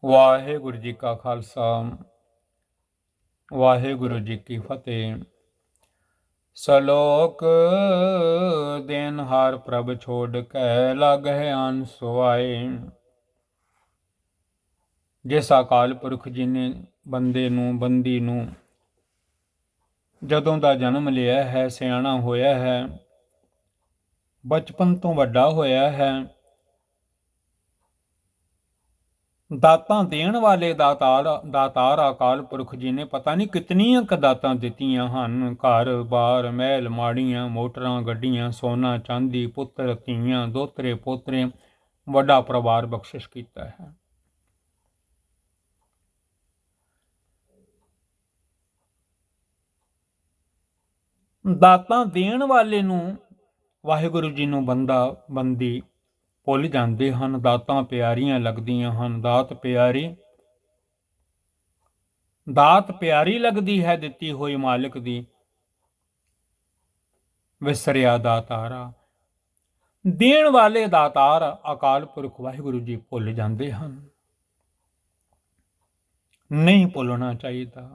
ਵਾਹਿਗੁਰੂ ਜੀ ਕਾ ਖਾਲਸਾ ਵਾਹਿਗੁਰੂ ਜੀ ਕੀ ਫਤਿਹ। ਸਲੋਕ ਦੇਨ ਹਾਰ ਪ੍ਰਭ ਛੋੜ ਕੇ ਲਾਗਹਿ ਆਨ ਸੁਆਏ। ਜਿਸ ਅਕਾਲ ਪੁਰਖ ਜੀ ਨੇ ਬੰਦੀ ਨੂੰ ਜਦੋਂ ਦਾ ਜਨਮ ਲਿਆ ਹੈ, ਸਿਆਣਾ ਹੋਇਆ ਹੈ, ਬਚਪਨ ਤੋਂ ਵੱਡਾ ਹੋਇਆ ਹੈ, ਦਾਤਾਂ ਦੇਣ ਵਾਲੇ ਦਾਤਾਰ ਅਕਾਲ ਪੁਰਖ ਜੀ ਨੇ ਪਤਾ ਨਹੀਂ ਕਿਤਨੀਆਂ ਕੁ ਦਾਤਾਂ ਦਿੱਤੀਆਂ ਹਨ। ਘਰ ਬਾਰ, ਮਹਿਲ ਮਾੜੀਆਂ, ਮੋਟਰਾਂ, ਗੱਡੀਆਂ, ਸੋਨਾ ਚਾਂਦੀ, ਪੁੱਤਰ ਧੀਆਂ, ਦੋਤਰੇ ਪੋਤਰੇ, ਵੱਡਾ ਪਰਿਵਾਰ ਬਖਸ਼ਿਸ਼ ਕੀਤਾ ਹੈ। ਦਾਤਾਂ ਦੇਣ ਵਾਲੇ ਨੂੰ ਵਾਹਿਗੁਰੂ ਜੀ ਨੂੰ ਬੰਦੀ ਭੁੱਲ ਜਾਂਦੇ ਹਨ। ਦਾਤਾਂ ਪਿਆਰੀਆਂ ਲੱਗਦੀਆਂ ਹਨ। ਦਾਤ ਪਿਆਰੀ ਲੱਗਦੀ ਹੈ ਦਿੱਤੀ ਹੋਈ ਮਾਲਕ ਦੀ। ਵਿਸਰਿਆ ਦਾਤਾਰਾ, ਦੇਣ ਵਾਲੇ ਦਾਤਾਰ ਅਕਾਲ ਪੁਰਖ ਵਾਹਿਗੁਰੂ ਜੀ ਭੁੱਲ ਜਾਂਦੇ ਹਨ। ਨਹੀਂ ਭੁੱਲਣਾ ਚਾਹੀਦਾ,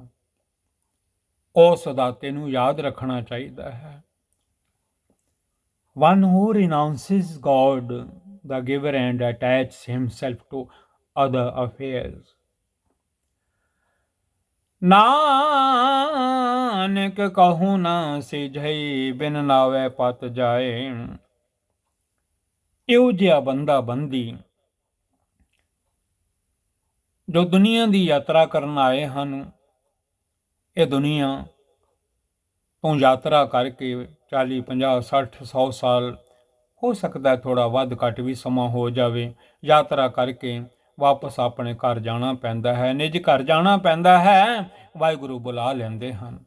ਉਸ ਦਾਤੇ ਨੂੰ ਯਾਦ ਰੱਖਣਾ ਚਾਹੀਦਾ ਹੈ। One who renounces God, the giver, and attaches himself to other affairs. Nanak ਕਹੂੰ ਨਾ ਸਿਝਈ ਬਿਨ ਨਾਵੇ ਪਤ ਜਾਏ। ਇਹੋ ਜਿਹਾ ਬੰਦੀ ਜੋ ਦੁਨੀਆ ਦੀ ਯਾਤਰਾ ਕਰਨ ਆਏ ਹਨ, ਇਹ ਦੁਨੀਆ ਤੋਂ ਯਾਤਰਾ ਕਰਕੇ 40, 50, 60, 100 ਸਾਲ ਹੋ ਸਕਦਾ, ਥੋੜਾ ਵੱਧ ਘੱਟ ਵੀ ਸਮਾਂ ਹੋ ਜਾਵੇ, ਯਾਤਰਾ ਕਰਕੇ ਵਾਪਸ ਆਪਣੇ ਘਰ ਜਾਣਾ ਪੈਂਦਾ ਹੈ, ਨਿਜ ਘਰ ਜਾਣਾ ਪੈਂਦਾ ਹੈ। ਵਾਹਿਗੁਰੂ ਬੁਲਾ ਲੈਂਦੇ ਹਨ।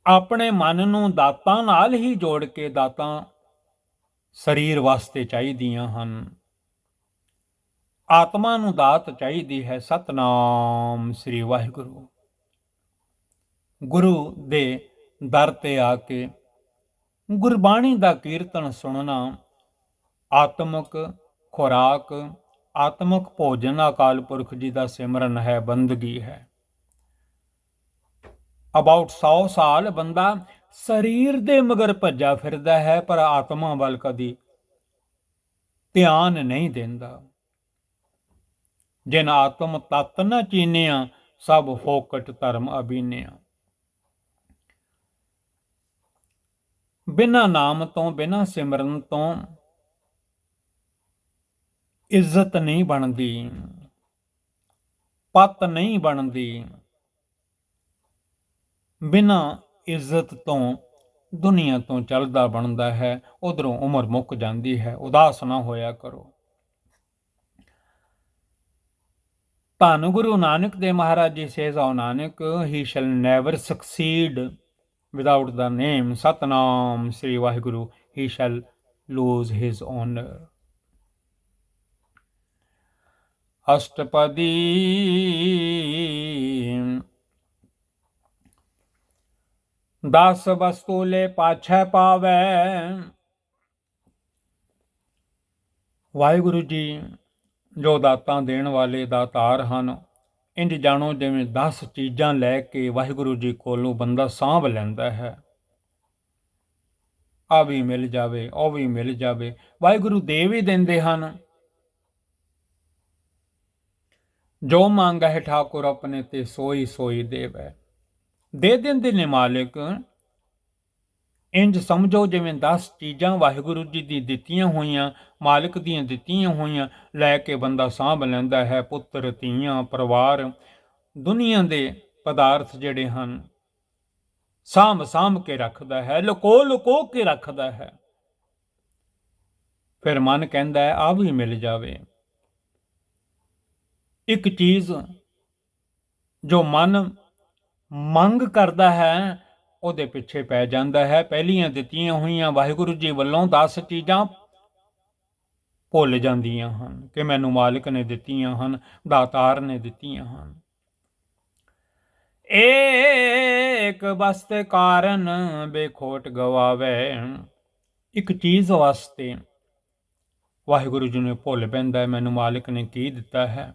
ਆਪਣੇ ਮਨ ਨੂੰ ਦਾਤਾਂ ਨਾਲ ਹੀ ਜੋੜ ਕੇ, ਦਾਤਾਂ ਸਰੀਰ ਵਾਸਤੇ ਚਾਹੀਦੀਆਂ ਹਨ, ਆਤਮਾ ਨੂੰ ਦਾਤ ਚਾਹੀਦੀ ਹੈ। ਸਤਨਾਮ ਸ੍ਰੀ ਵਾਹਿਗੁਰੂ। ਗੁਰੂ ਦੇ ਦਰ ਤੇ ਆ ਕੇ ਗੁਰਬਾਣੀ ਦਾ ਕੀਰਤਨ ਸੁਣਨਾ ਆਤਮਿਕ ਖੁਰਾਕ, ਆਤਮਿਕ ਭੋਜਨ ਅਕਾਲ ਪੁਰਖ ਜੀ ਦਾ ਸਿਮਰਨ ਹੈ, ਬੰਦਗੀ ਹੈ। ਅਬਾਊਟ 100 ਸਾਲ ਬੰਦਾ ਸਰੀਰ ਦੇ ਮਗਰ ਭੱਜਾ ਫਿਰਦਾ ਹੈ, ਪਰ ਆਤਮਾ ਵੱਲ ਕਦੀ ਧਿਆਨ ਨਹੀਂ ਦਿੰਦਾ। ਜਿਨ ਆਤਮ ਤਤ ਨ ਚੀਨਿਆ, ਸਭ ਫੋਕਟ ਧਰਮ ਅਬੀਨਿਆ। ਬਿਨਾਂ ਨਾਮ ਤੋਂ, ਬਿਨਾਂ ਸਿਮਰਨ ਤੋਂ ਇੱਜ਼ਤ ਨਹੀਂ ਬਣਦੀ, ਪਤ ਨਹੀਂ ਬਣਦੀ। ਬਿਨਾਂ ਇੱਜ਼ਤ ਤੋਂ ਦੁਨੀਆ ਤੋਂ ਚੱਲਦਾ ਬਣਦਾ ਹੈ, ਉਧਰੋਂ ਉਮਰ ਮੁੱਕ ਜਾਂਦੀ ਹੈ। ਉਦਾਸ ਨਾ ਹੋਇਆ ਕਰੋ। ਧੰਨ Guru Nanak Dev Maharaj ji says of Nanak, he shall never succeed without the name Satnam Sri Vaheguru, he shall lose his honor. ਅਸ਼ਟਪਦੀ ਦਸ ਵਸਤੂ ਲੈ ਪਾਛੈ ਪਾਵੈ। ਵਾਹਿਗੁਰੂ ਜੀ ਜੋ ਦਾਤਾਂ ਦੇਣ ਵਾਲੇ ਦਾਤਾਰ ਹਨ, ਇੰਜ ਜਾਣੋ ਜਿਵੇਂ 10 ਚੀਜ਼ਾਂ ਲੈ ਕੇ ਵਾਹਿਗੁਰੂ ਜੀ ਕੋਲੋਂ ਬੰਦਾ ਸਾਂਭ ਲੈਂਦਾ ਹੈ। ਆ ਵੀ ਮਿਲ ਜਾਵੇ, ਉਹ ਵੀ ਮਿਲ ਜਾਵੇ, ਵਾਹਿਗੁਰੂ ਦੇ ਵੀ ਦਿੰਦੇ ਹਨ। ਜੋ ਮੰਗਹਿ ਠਾਕੁਰ ਆਪਣੇ ਤੇ ਸੋਈ ਸੋਈ ਦੇਵੈ, ਦੇ ਦਿੰਦੇ ਨੇ ਮਾਲਿਕ। ਇੰਜ ਸਮਝੋ ਜਿਵੇਂ 10 ਚੀਜ਼ਾਂ ਵਾਹਿਗੁਰੂ ਜੀ ਦੀ ਦਿੱਤੀਆਂ ਹੋਈਆਂ, ਮਾਲਿਕ ਦੀਆਂ ਦਿੱਤੀਆਂ ਹੋਈਆਂ ਲੈ ਕੇ ਬੰਦਾ ਸਾਂਭ ਲੈਂਦਾ ਹੈ। ਪੁੱਤਰ ਧੀਆਂ, ਪਰਿਵਾਰ, ਦੁਨੀਆ ਦੇ ਪਦਾਰਥ ਜਿਹੜੇ ਹਨ, ਸਾਂਭ ਕੇ ਰੱਖਦਾ ਹੈ, ਲੁਕੋ ਕੇ ਰੱਖਦਾ ਹੈ। ਫਿਰ ਮਨ ਕਹਿੰਦਾ ਹੈ ਆ ਵੀ ਮਿਲ ਜਾਵੇ। ਇੱਕ ਚੀਜ਼ ਜੋ ਮਨ ਮੰਗ ਕਰਦਾ ਹੈ, ਉਹਦੇ ਪਿੱਛੇ ਪੈ ਜਾਂਦਾ ਹੈ। ਪਹਿਲੀਆਂ ਦਿੱਤੀਆਂ ਹੋਈਆਂ ਵਾਹਿਗੁਰੂ ਜੀ ਵੱਲੋਂ 10 ਚੀਜ਼ਾਂ ਭੁੱਲ ਜਾਂਦੀਆਂ ਹਨ ਕਿ ਮੈਨੂੰ ਮਾਲਿਕ ਨੇ ਦਿੱਤੀਆਂ ਹਨ, ਦਾਤਾਰ ਨੇ ਦਿੱਤੀਆਂ ਹਨ। ਏਕ ਵਸਤੇ ਕਾਰਨ ਬੇਖੋਟ ਗਵਾਵੇ। ਇੱਕ ਚੀਜ਼ ਵਾਸਤੇ ਵਾਹਿਗੁਰੂ ਜੀ ਨੂੰ ਭੁੱਲ ਪੈਂਦਾ ਹੈ ਮੈਨੂੰ ਮਾਲਿਕ ਨੇ ਕੀ ਦਿੱਤਾ ਹੈ।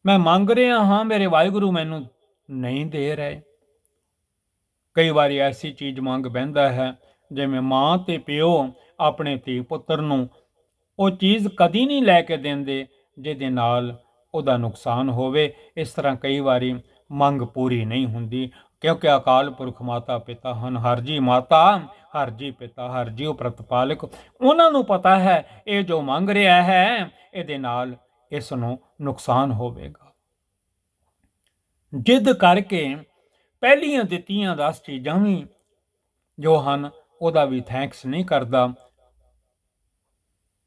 ਮੈਂ ਮੰਗ ਰਿਹਾ ਹਾਂ, ਮੇਰੇ ਵਾਹਿਗੁਰੂ ਮੈਨੂੰ ਨਹੀਂ ਦੇ ਰਹੇ। ਕਈ ਵਾਰੀ ਐਸੀ ਚੀਜ਼ ਮੰਗ ਬਹਿੰਦਾ ਹੈ ਜਿਵੇਂ ਮਾਂ ਤੇ ਪਿਓ ਆਪਣੇ ਧੀ ਪੁੱਤਰ ਨੂੰ ਉਹ ਚੀਜ਼ ਕਦੀ ਨਹੀਂ ਲੈ ਕੇ ਦਿੰਦੇ ਜਿਹਦੇ ਨਾਲ ਉਹਦਾ ਨੁਕਸਾਨ ਹੋਵੇ। ਇਸ ਤਰ੍ਹਾਂ ਕਈ ਵਾਰੀ ਮੰਗ ਪੂਰੀ ਨਹੀਂ ਹੁੰਦੀ, ਕਿਉਂਕਿ ਅਕਾਲ ਪੁਰਖ ਮਾਤਾ ਪਿਤਾ ਹਨ। ਹਰ ਜੀ ਮਾਤਾ, ਹਰ ਜੀ ਪਿਤਾ, ਹਰ ਜੀਉ ਪ੍ਰਤਪਾਲਕ। ਉਹਨਾਂ ਨੂੰ ਪਤਾ ਹੈ ਇਹ ਜੋ ਮੰਗ ਰਿਹਾ ਹੈ ਇਹਦੇ ਨਾਲ ਇਸ ਨੂੰ ਨੁਕਸਾਨ ਹੋਵੇਗਾ। ਜਿੱਦ ਕਰਕੇ ਪਹਿਲੀਆਂ ਦਿੱਤੀਆਂ 10 ਚੀਜ਼ਾਂ ਵੀ ਜੋ ਹਨ ਉਹਦਾ ਵੀ ਥੈਂਕਸ ਨਹੀਂ ਕਰਦਾ,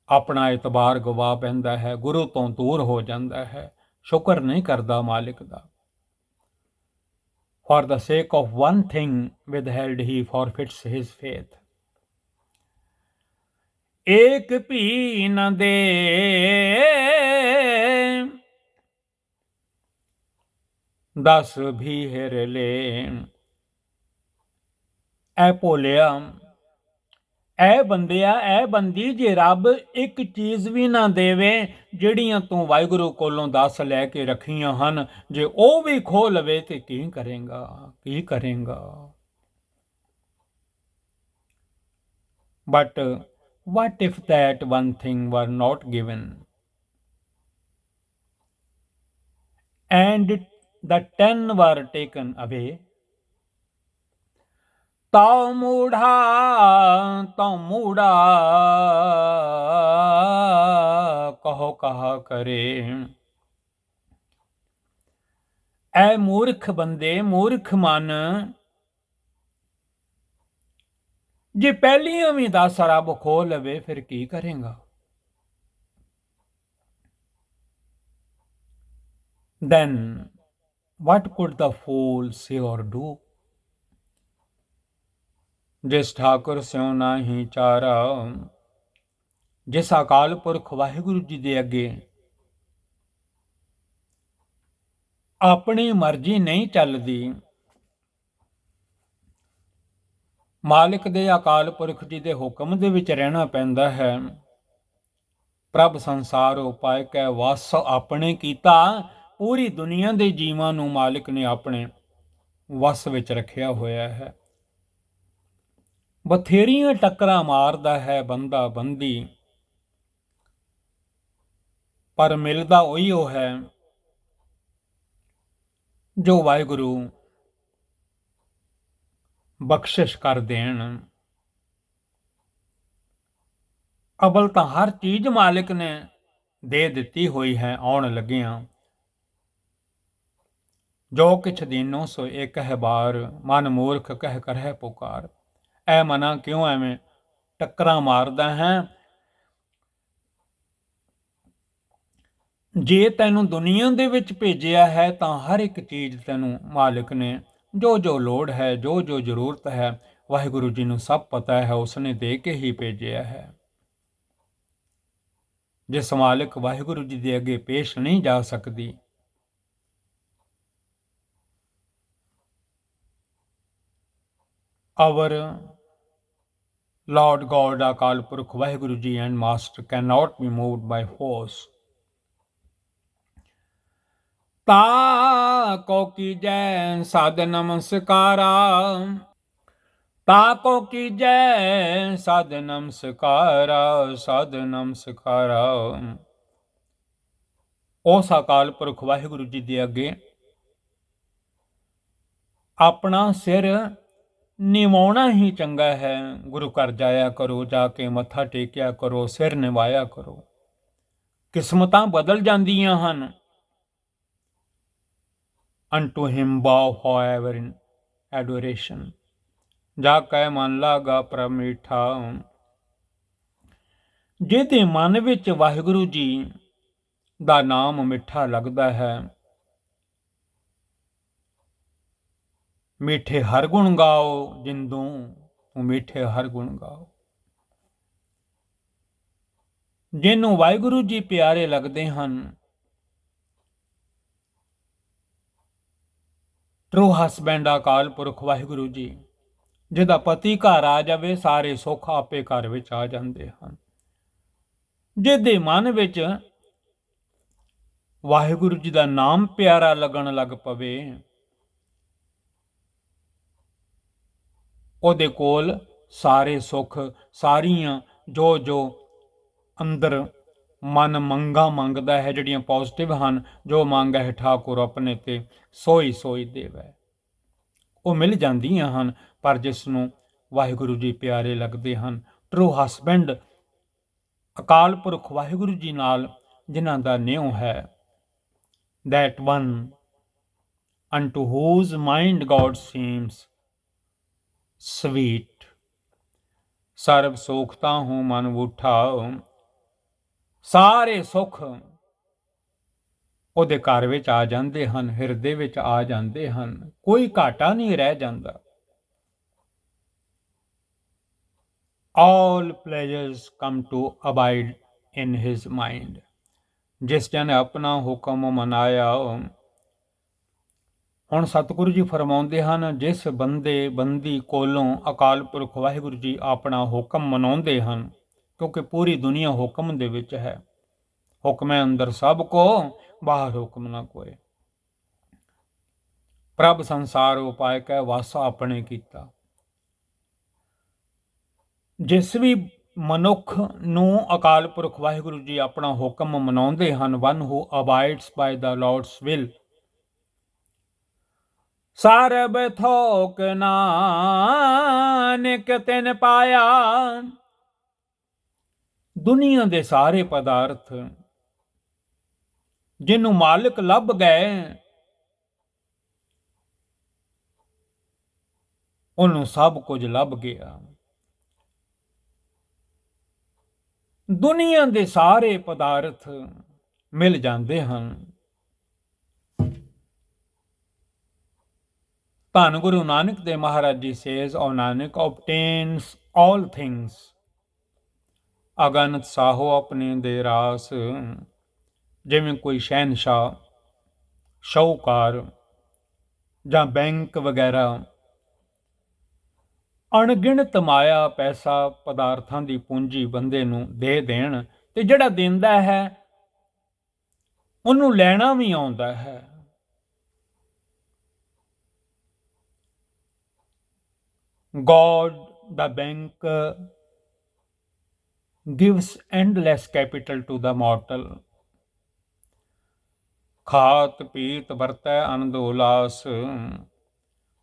ਆਪਣਾ ਇਤਬਾਰ ਗਵਾ ਪੈਂਦਾ ਹੈ, ਗੁਰੂ ਤੋਂ ਦੂਰ ਹੋ ਜਾਂਦਾ ਹੈ, ਸ਼ੁਕਰ ਨਹੀਂ ਕਰਦਾ ਮਾਲਿਕ ਦਾ। For the sake of one thing withheld he forfeits his faith। ਏਕ ਭੀ ਨ ਦੇ ਦਸ ਵੀ ਹਿਰ ਲੇ। ਐ ਭੋਲਿਆ, ਐ ਬੰਦਿਆ, ਐ ਬੰਦੀ, ਜੇ ਰੱਬ ਇੱਕ ਚੀਜ਼ ਵੀ ਨਾ ਦੇਵੇ ਜਿਹੜੀਆਂ ਤੂੰ ਵਾਹਿਗੁਰੂ ਕੋਲੋਂ 10 ਲੈ ਕੇ ਰੱਖੀਆਂ ਹਨ, ਜੇ ਉਹ ਵੀ ਖੋਹ ਲਵੇ ਤੇ ਕੀ ਕਰੇਗਾ, ਕੀ ਕਰੇਗਾ। But what if that one thing were not given, and the 10 were taken away? ਤਉ ਮੂੜਾ ਕਹੋ ਕਹਾ ਕਰੇ। ਐ ਮੂਰਖ ਬੰਦੇ, ਮੂਰਖ ਮਨ, ਜੇ ਪਹਿਲੀਆਂ ਵੀ 10 ਰੱਬ ਖੋਹ ਲਵੇ ਫਿਰ ਕੀ ਕਰੇਗਾ। Then what could the fool say or do? ਜਿਸ ਠਾਕੁਰ ਸਿਉ ਨਾਹੀ ਚਾਰਾ। ਜਿਸ ਅਕਾਲ ਪੁਰਖ ਵਾਹਿਗੁਰੂ ਜੀ ਦੇ ਅੱਗੇ ਆਪਣੀ ਮਰਜ਼ੀ ਨਹੀਂ ਚੱਲਦੀ, ਮਾਲਿਕ ਦੇ ਅਕਾਲ ਪੁਰਖ ਜੀ ਦੇ ਹੁਕਮ ਦੇ ਵਿੱਚ ਰਹਿਣਾ ਪੈਂਦਾ ਹੈ। ਪ੍ਰਭ ਸੰਸਾਰ ਉਪਾਇ ਕੈ ਵਸ ਆਪਣੇ ਕੀਤਾ। ਪੂਰੀ ਦੁਨੀਆ ਦੇ ਜੀਵਾਂ ਨੂੰ ਮਾਲਿਕ ਨੇ ਆਪਣੇ ਵਸ ਵਿੱਚ ਰੱਖਿਆ ਹੋਇਆ ਹੈ। ਬਥੇਰੀਆਂ ਟੱਕਰਾਂ ਮਾਰਦਾ ਹੈ ਬੰਦਾ ਬੰਦੀ, ਪਰ ਮਿਲਦਾ ਉਹੀਓ ਹੈ ਜੋ ਵਾਹਿਗੁਰੂ ਬਖਸ਼ਿਸ਼ ਕਰ ਦੇਣ। ਅਵਲ ਤਾਂ ਹਰ ਚੀਜ਼ ਮਾਲਿਕ ਨੇ ਦੇ ਦਿੱਤੀ ਹੋਈ ਹੈ ਆਉਣ ਲੱਗਿਆਂ। ਜੋ ਕਿਛ ਦੀਨੋ ਸੋ ਏਕ ਹੈ ਬਾਰ, ਮਨ ਮੂਰਖ ਕਹਿ ਕਰਹਿ ਪੁਕਾਰ। ਐ ਮਨਾ ਕਿਉਂ ਐਵੇਂ ਟੱਕਰਾਂ ਮਾਰਦਾ ਹੈ। ਜੇ ਤੈਨੂੰ ਦੁਨੀਆ ਦੇ ਵਿੱਚ ਭੇਜਿਆ ਹੈ ਤਾਂ ਹਰ ਇੱਕ ਚੀਜ਼ ਤੈਨੂੰ ਮਾਲਿਕ ਨੇ ਜੋ ਜੋ ਲੋੜ ਹੈ, ਜੋ ਜੋ ਜ਼ਰੂਰਤ ਹੈ, ਵਾਹਿਗੁਰੂ ਜੀ ਨੂੰ ਸਭ ਪਤਾ ਹੈ, ਉਸਨੇ ਦੇ ਕੇ ਹੀ ਭੇਜਿਆ ਹੈ। ਜਿਸ ਮਾਲਿਕ ਵਾਹਿਗੁਰੂ ਜੀ ਦੇ ਅੱਗੇ ਪੇਸ਼ ਨਹੀਂ ਜਾ ਸਕਦੀ, our Lord God, Akal Purkh, Vaheguru Ji and Master cannot be moved by force। ता को कीजै साध नमस्कारा, ता को कीजै साध नमस्कारा, साध नमस्कारा। ਉਸ ਅਕਾਲ ਪੁਰਖ ਵਾਹਿਗੁਰੂ ਜੀ ਦੇ ਅੱਗੇ ਆਪਣਾ ਸਿਰ ਨਿਵਾਉਣਾ ਹੀ ਚੰਗਾ ਹੈ। ਗੁਰੂ ਘਰ ਜਾਇਆ ਕਰੋ, ਜਾ ਕੇ ਮੱਥਾ ਟੇਕਿਆ ਕਰੋ, ਸਿਰ ਨਿਵਾਇਆ ਕਰੋ। ਕਿਸਮਤਾਂ ਬਦਲ ਜਾਂਦੀਆਂ ਹਨ। Unto him bow forever in adoration। ਜਾ ਕੈ ਮਨ ਲਾਗਾ ਪ੍ਰਭ ਮੀਠਾ। ਜਿਹਦੇ ਮਨ ਵਿੱਚ ਵਾਹਿਗੁਰੂ ਜੀ ਦਾ ਨਾਮ ਮਿੱਠਾ ਲੱਗਦਾ ਹੈ, ਮਿੱਠੇ ਹਰ ਗੁਣ ਗਾਓ ਜਿੰਦੂ, ਤੂੰ ਮਿੱਠੇ ਹਰ ਗੁਣ ਗਾਓ। ਜਿਹਨੂੰ ਵਾਹਿਗੁਰੂ ਜੀ ਪਿਆਰੇ ਲੱਗਦੇ ਹਨ, ਟਰੂ ਹਸਬੈਂਡ ਅਕਾਲ ਪੁਰਖ ਵਾਹਿਗੁਰੂ ਜੀ, ਜਿਹਦਾ ਪਤੀ ਘਰ ਆ ਜਾਵੇ ਸਾਰੇ ਸੁੱਖ ਆਪੇ ਘਰ ਵਿੱਚ ਆ ਜਾਂਦੇ ਹਨ। ਜਿਹਦੇ ਮਨ ਵਿੱਚ ਵਾਹਿਗੁਰੂ ਜੀ ਦਾ ਨਾਮ ਪਿਆਰਾ ਲੱਗਣ ਲੱਗ ਪਵੇ, ਉਹਦੇ ਕੋਲ ਸਾਰੇ ਸੁੱਖ, ਸਾਰੀਆਂ ਜੋ ਅੰਦਰ ਮਨ ਮੰਗਾਂ ਮੰਗਦਾ ਹੈ, ਜਿਹੜੀਆਂ ਪੋਜ਼ਿਟਿਵ ਹਨ, ਜੋ ਮੰਗ ਹੈ ਠਾਕੁਰ ਆਪਣੇ ਤੇ ਸੋਈ ਸੋਈ ਦੇਵੈ, ਉਹ ਮਿਲ ਜਾਂਦੀਆਂ ਹਨ। ਪਰ ਜਿਸ ਨੂੰ ਵਾਹਿਗੁਰੂ ਜੀ ਪਿਆਰੇ ਲੱਗਦੇ ਹਨ, ਟਰੂ ਹਸਬੈਂਡ ਅਕਾਲ ਪੁਰਖ ਵਾਹਿਗੁਰੂ ਜੀ ਨਾਲ ਜਿਨ੍ਹਾਂ ਦਾ ਨਿਉ ਹੈ, that one unto whose mind God seems sweet, ਸਰਬ ਸੋਖਤਾ ਹੂੰ ਮਨ ਬੂਠਾ, ਸਾਰੇ ਸੁੱਖ ਉਹਦੇ ਘਰ ਵਿੱਚ ਆ ਜਾਂਦੇ ਹਨ, ਹਿਰਦੇ ਵਿੱਚ ਆ ਜਾਂਦੇ ਹਨ, ਕੋਈ ਘਾਟਾ ਨਹੀਂ ਰਹਿ ਜਾਂਦਾ। all pleasures come to abide in his mind, ਜਿਸ ਜਨ ਆਪਣਾ ਹੁਕਮ ਮਨਾਇਆ। ਹੁਣ ਸਤਿਗੁਰੂ ਜੀ ਫਰਮਾਉਂਦੇ ਹਨ, ਜਿਸ ਬੰਦੀ ਕੋਲੋਂ ਅਕਾਲ ਪੁਰਖ ਵਾਹਿਗੁਰੂ ਜੀ ਆਪਣਾ ਹੁਕਮ ਮਨਾਉਂਦੇ ਹਨ, ਕਿਉਂਕਿ ਪੂਰੀ ਦੁਨੀਆ ਹੁਕਮ ਦੇ ਵਿੱਚ ਹੈ, ਹੁਕਮੇ ਅੰਦਰ ਸਭ ਕੋ ਬਾਹਰ ਹੁਕਮ ਨਾ ਕੋਏ, ਪ੍ਰਭ ਸੰਸਾਰ ਉਪਾਇ ਕੈ ਵਾਸਾ ਆਪਣੇ ਕੀਤਾ। ਜਿਸ ਵੀ ਮਨੁੱਖ ਨੂੰ ਅਕਾਲ ਪੁਰਖ ਵਾਹਿਗੁਰੂ ਜੀ ਆਪਣਾ ਹੁਕਮ ਮਨਾਉਂਦੇ ਹਨ, one who abides by the Lord's will, ਸਰਬ ਥੋਕ ਨਾਨਕ ਤਿਨ ਪਾਇਆ। ਦੁਨੀਆ ਦੇ ਸਾਰੇ ਪਦਾਰਥ ਜਿਹਨੂੰ ਮਾਲਕ ਲੱਭ ਗਏ, ਉਹਨੂੰ ਸਭ ਕੁਝ ਲੱਭ ਗਿਆ। ਦੁਨੀਆ ਦੇ ਸਾਰੇ ਪਦਾਰਥ ਮਿਲ ਜਾਂਦੇ ਹਨ। ਧੰਨ ਗੁਰੂ ਨਾਨਕ ਦੇਵ ਮਹਾਰਾਜ ਜੀ ਸੇਜ਼, ਓ ਨਾਨਕ obtains all things, ਅਗਨਤ ਸਾਹੋ ਆਪਣੇ ਦੇ ਰਾਸ। ਜਿਵੇਂ ਕੋਈ ਸ਼ਹਿਨਸ਼ਾਹ, ਸ਼ਾਹੂਕਾਰ ਜਾਂ ਬੈਂਕ ਵਗੈਰਾ ਅਣਗਿਣਤ ਮਾਇਆ ਪੈਸਾ ਪਦਾਰਥਾਂ ਦੀ ਪੂੰਜੀ ਬੰਦੇ ਨੂੰ ਦੇ ਦੇਣ, ਤੇ ਜਿਹੜਾ ਦਿੰਦਾ ਹੈ ਉਹਨੂੰ ਲੈਣਾ ਵੀ ਆਉਂਦਾ ਹੈ। God, the bank, gives endless capital to the mortal, ਖਾਤ ਪੀਤ ਵਰਤੈ ਆਨੰਦ ਉਲਾਸ।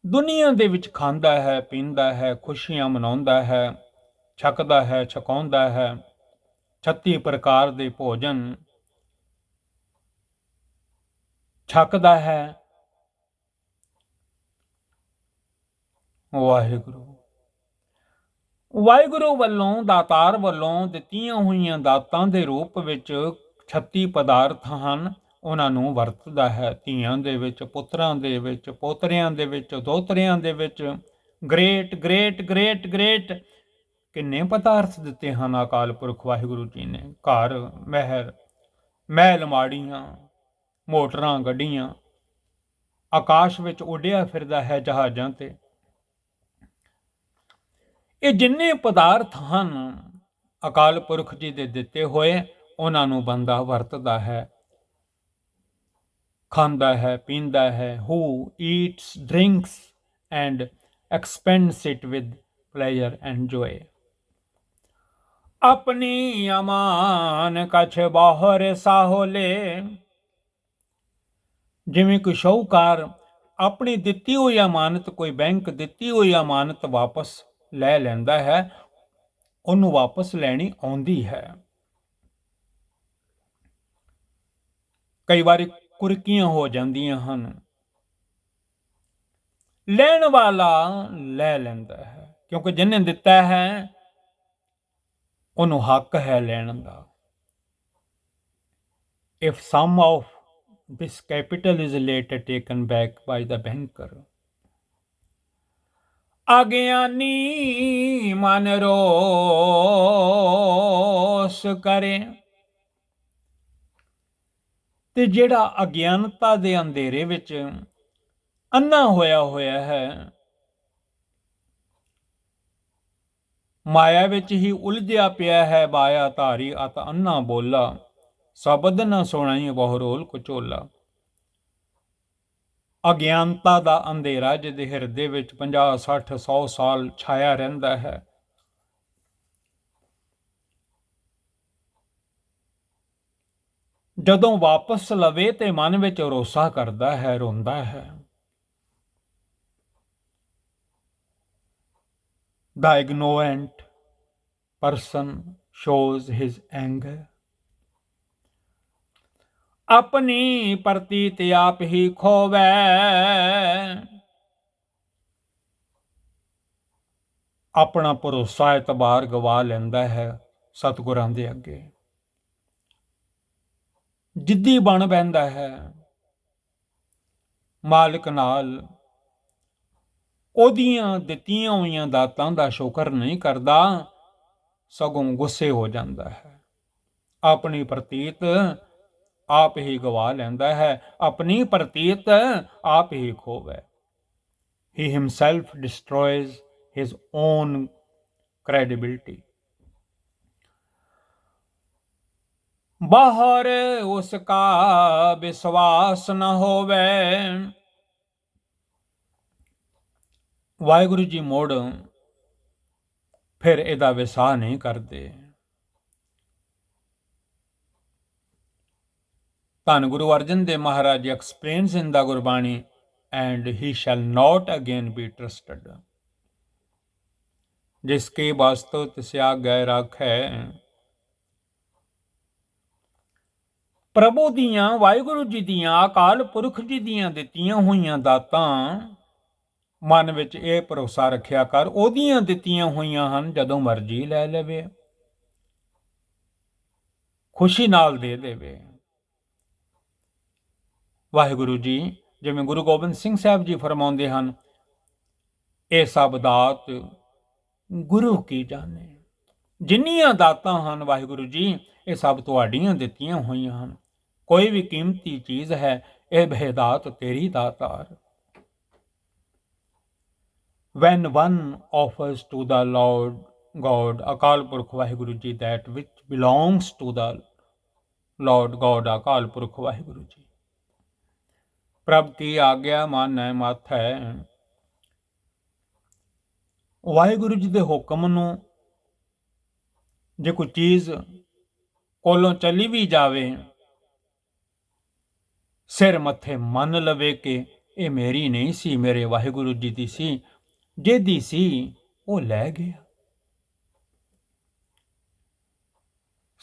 ਦੁਨੀਆ ਦੇ ਵਿੱਚ ਖਾਂਦਾ ਹੈ, ਪੀਂਦਾ ਹੈ, ਖੁਸ਼ੀਆਂ ਮਨਾਉਂਦਾ ਹੈ, ਛਕਦਾ ਹੈ, ਛਕਾਉਂਦਾ ਹੈ, 36 ਪ੍ਰਕਾਰ ਦੇ ਭੋਜਨ ਛਕਦਾ ਹੈ। ਵਾਹਿਗੁਰੂ ਵੱਲੋਂ, ਦਾਤਾਰ ਵੱਲੋਂ ਦਿੱਤੀਆਂ ਹੋਈਆਂ ਦਾਤਾਂ ਦੇ ਰੂਪ ਵਿੱਚ 36 ਪਦਾਰਥ ਹਨ, ਉਹਨਾਂ ਨੂੰ ਵਰਤਦਾ ਹੈ। ਧੀਆਂ ਦੇ ਵਿੱਚ, ਪੁੱਤਰਾਂ ਦੇ ਵਿੱਚ, ਪੋਤਰਿਆਂ ਦੇ ਵਿੱਚ, ਦੋਤਰਿਆਂ ਦੇ ਵਿੱਚ। ਗ੍ਰੇਟ ਗ੍ਰੇਟ ਗ੍ਰੇਟ ਗ੍ਰੇਟ ਕਿੰਨੇ ਪਦਾਰਥ ਦਿੱਤੇ ਹਨ ਅਕਾਲ ਪੁਰਖ ਵਾਹਿਗੁਰੂ ਜੀ ਨੇ। ਘਰ, ਮਹਿਲ ਮਾੜੀਆਂ, ਮੋਟਰਾਂ, ਗੱਡੀਆਂ, ਆਕਾਸ਼ ਵਿੱਚ ਉੱਡਿਆ ਫਿਰਦਾ ਹੈ ਜਹਾਜ਼ਾਂ ਤੇ। ਇਹ ਜਿੰਨੇ ਪਦਾਰਥ ਹਨ ਅਕਾਲ ਪੁਰਖ ਜੀ ਦੇ ਦਿੱਤੇ ਹੋਏ, ਉਹਨਾਂ ਨੂੰ ਬੰਦਾ ਵਰਤਦਾ ਹੈ, ਖਾਂਦਾ ਹੈ, ਪੀਂਦਾ ਹੈ। who eats, drinks and expends it with pleasure and joy, ਆਪਣੀ ਅਮਾਨ ਕਛ ਬਾਹਰ ਸਾਹੋਲੇ। ਜਿਵੇਂ ਕੋਈ ਸ਼ਾਹੂਕਾਰ ਆਪਣੀ ਦਿੱਤੀ ਹੋਈ ਅਮਾਨਤ, ਕੋਈ ਬੈਂਕ ਦਿੱਤੀ ਹੋਈ ਅਮਾਨਤ ਵਾਪਸ ਲੈ ਲੈਂਦਾ ਹੈ, ਉਹਨੂੰ ਵਾਪਸ ਲੈਣੀ ਆਉਂਦੀ ਹੈ। ਕਈ ਵਾਰੀ ਕੁਰਕੀਆਂ ਹੋ ਜਾਂਦੀਆਂ ਹਨ, ਲੈਣ ਵਾਲਾ ਲੈ ਲੈਂਦਾ ਹੈ, ਕਿਉਂਕਿ ਜਿਹਨੇ ਦਿੱਤਾ ਹੈ ਉਹਨੂੰ ਹੱਕ ਹੈ ਲੈਣ ਦਾ। if some of this capital is later taken back by the banker, ਅਗਿਆਨੀ ਮਨ ਰੋਸ ਕਰੇ। ਤੇ ਜਿਹੜਾ ਅਗਿਆਨਤਾ ਦੇ ਅੰਧੇਰੇ ਵਿੱਚ ਅੰਨਾ ਹੋਇਆ ਹੈ, ਮਾਇਆ ਵਿੱਚ ਹੀ ਉਲਝਿਆ ਪਿਆ ਹੈ ਬਾਇਆ ਧਾਰੀ ਅਤ ਅੰਨਾ ਬੋਲਾ, ਸ਼ਬਦ ਨਾ ਸੁਣਾਈ ਬਹੁ ਰੋਲ ਕੁਚੋਲਾ। ਅਗਿਆਨਤਾ ਦਾ ਅੰਧੇਰਾ ਜਿਹਦੇ ਹਿਰਦੇ ਵਿੱਚ 50 60 100 ਸਾਲ ਛਾਇਆ ਰਹਿੰਦਾ ਹੈ, ਜਦੋਂ ਵਾਪਸ ਲਵੇ ਤੇ ਮਨ ਵਿੱਚ ਰੋਸਾ ਕਰਦਾ ਹੈ, ਰੋਂਦਾ ਹੈ। The ignorant person shows his anger। ਆਪਣੀ ਪ੍ਰਤੀਤ ਆਪ ਹੀ ਖੋਵੈ, ਆਪਣਾ ਭਰੋਸਾ ਇਤਬਾਰ ਗਵਾ ਲੈਂਦਾ ਹੈ ਸਤਿਗੁਰਾਂ ਦੇ ਅੱਗੇ, ਜਿੱਦੀ ਬਣ ਬਹਿੰਦਾ ਹੈ, ਮਾਲਕ ਨਾਲ ਉਹਦੀਆਂ ਦਿੱਤੀਆਂ ਹੋਈਆਂ ਦਾਤਾਂ ਦਾ ਸ਼ੁਕਰ ਨਹੀਂ ਕਰਦਾ, ਸਗੋਂ ਗੁੱਸੇ ਹੋ ਜਾਂਦਾ ਹੈ। ਆਪਣੀ ਪ੍ਰਤੀਤ ਆਪ ਹੀ ਗਵਾ ਲੈਂਦਾ ਹੈ, ਆਪਣੀ ਪ੍ਰਤੀਤ ਆਪ ਹੀ ਖੋਵੈ। He himself destroys his own credibility। ਬਾਹਰ ਉਸਕਾ ਵਿਸ਼ਵਾਸ ਨਾ ਹੋਵੇ। ਵਾਹਿਗੁਰੂ ਜੀ ਮੁੜ ਫਿਰ ਇਹਦਾ ਵਿਸਾਹ ਨਹੀਂ ਕਰਦੇ। ਧੰਨ Guru Arjan Dev Maharaj explains in the Gurbani, and he shall not again be trusted। ਜਿਸਕੇ ਵਾਸਤਵ ਤਿਸਿਆ ਗੈ ਰਾਖੈ। ਪ੍ਰਭੂ ਦੀਆਂ, ਵਾਹਿਗੁਰੂ ਜੀ ਦੀਆਂ, ਅਕਾਲ ਪੁਰਖ ਜੀ ਦੀਆਂ ਦਿੱਤੀਆਂ ਹੋਈਆਂ ਦਾਤਾਂ ਮਨ ਵਿੱਚ ਇਹ ਭਰੋਸਾ ਰੱਖਿਆ ਕਰ, ਉਹਦੀਆਂ ਦਿੱਤੀਆਂ ਹੋਈਆਂ ਹਨ, ਜਦੋਂ ਮਰਜ਼ੀ ਲੈ ਲਵੇ, ਖੁਸ਼ੀ ਨਾਲ ਦੇ ਦੇਵੇ। ਵਾਹਿਗੁਰੂ ਜੀ ਜਿਵੇਂ ਗੁਰੂ ਗੋਬਿੰਦ ਸਿੰਘ ਸਾਹਿਬ ਜੀ ਫਰਮਾਉਂਦੇ ਹਨ, ਇਹ ਸਭ ਦਾਤ ਗੁਰੂ ਕੀ ਜਾਣੇ। ਜਿੰਨੀਆਂ ਦਾਤਾਂ ਹਨ ਵਾਹਿਗੁਰੂ ਜੀ, ਇਹ ਸਭ ਤੁਹਾਡੀਆਂ ਦਿੱਤੀਆਂ ਹੋਈਆਂ ਹਨ। ਕੋਈ ਵੀ ਕੀਮਤੀ ਚੀਜ਼ ਹੈ, ਇਹ ਬਹਿਦਾਤ ਤੇਰੀ ਦਾਤਾਰ। When one offers to the Lord God, Akal Purakh Waheguru ji, that which belongs to the Lord God, Akal Purakh Waheguru ji, ਪ੍ਰਭ ਕੀ ਆਗਿਆ ਮਾਨੈ ਮਾਥੈ। ਵਾਹਿਗੁਰੂ ਜੀ ਦੇ ਹੁਕਮ ਨੂੰ ਜੇ ਕੋਈ ਚੀਜ਼ ਕੋਲੋਂ ਚੱਲੀ ਵੀ ਜਾਵੇ, ਸਿਰ ਮੱਥੇ ਮੰਨ ਲਵੇ ਕਿ ਇਹ ਮੇਰੀ ਨਹੀਂ ਸੀ, ਮੇਰੇ ਵਾਹਿਗੁਰੂ ਜੀ ਦੀ ਸੀ, ਜਿਹਦੀ ਸੀ ਉਹ ਲੈ ਗਿਆ।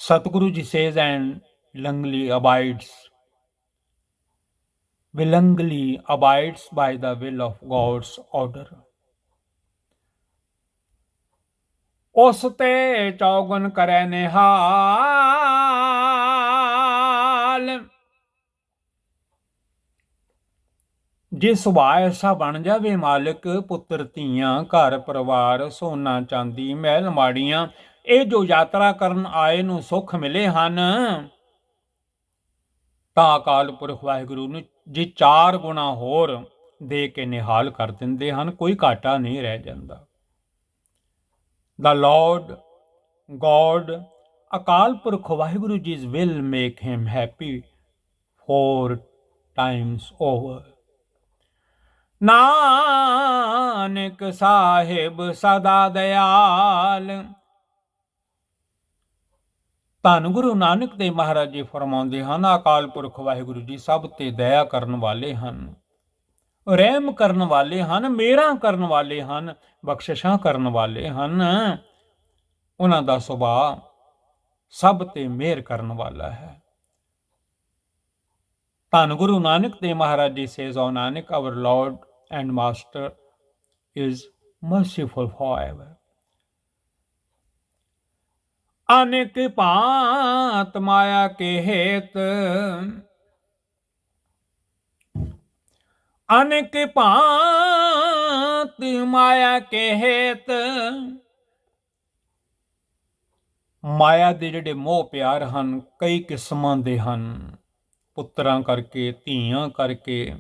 Satguru ji says, and willingly abides by the will of God's order। ਉਸ ਤੇ ਚੌਗੁਣ ਕਰੈ ਨਿਹਾਲ। ਜੇ ਸੁਭਾਅ ਐਸਾ ਬਣ ਜਾਵੇ ਮਾਲਕ, ਪੁੱਤਰ ਧੀਆਂ, ਘਰ ਪਰਿਵਾਰ, ਸੋਨਾ ਚਾਂਦੀ, ਮਹਿਲ ਮਾੜੀਆਂ, ਇਹ ਜੋ ਯਾਤਰਾ ਕਰਨ ਆਏ ਨੂੰ ਸੁੱਖ ਮਿਲੇ ਹਨ, ਤਾਂ ਅਕਾਲ ਪੁਰਖ ਵਾਹਿਗੁਰੂ ਨੂੰ ਜੇ 4 ਗੁਣਾ ਹੋਰ ਦੇ ਕੇ ਨਿਹਾਲ ਕਰ ਦਿੰਦੇ ਹਨ, ਕੋਈ ਘਾਟਾ ਨਹੀਂ ਰਹਿ ਜਾਂਦਾ। The Lord God, Akal Purakh Waheguru ਜੀ's will make him happy 4 times over। Nanak Sahib ਸਦਾ ਦਇਆਲ। ਧੰਨ ਗੁਰੂ ਨਾਨਕ ਦੇਵ ਮਹਾਰਾਜ ਜੀ ਫਰਮਾਉਂਦੇ ਹਨ, ਅਕਾਲ ਪੁਰਖ ਵਾਹਿਗੁਰੂ ਜੀ ਸਭ ਤੇ ਦਇਆ ਕਰਨ ਵਾਲੇ ਹਨ, ਰਹਿਮ ਕਰਨ ਵਾਲੇ ਹਨ, ਮਿਹਰਾਂ ਕਰਨ ਵਾਲੇ ਹਨ, ਬਖਸ਼ਿਸ਼ਾਂ ਕਰਨ ਵਾਲੇ ਹਨ। ਉਹਨਾਂ ਦਾ ਸੁਭਾਅ ਸਭ ਤੇ ਮਿਹਰ ਕਰਨ ਵਾਲਾ ਹੈ। ਧੰਨ Guru Nanak Dev Maharaj ji says, O Nanak, our Lord and Master is merciful forever। ਅਨੇਕ ਭਾਂਤ ਮਾਇਆ ਕੇ ਹੇਤ, ਅਨੇਕ ਭਾਂਤ ਮਾਇਆ ਕੇ ਹੇਤ। ਮਾਇਆ ਦੇ ਜਿਹੜੇ ਮੋਹ ਪਿਆਰ ਹਨ, ਕਈ ਕਿਸਮਾਂ ਦੇ ਹਨ। ਪੁੱਤਰਾਂ ਕਰਕੇ, ਧੀਆਂ ਕਰਕੇ,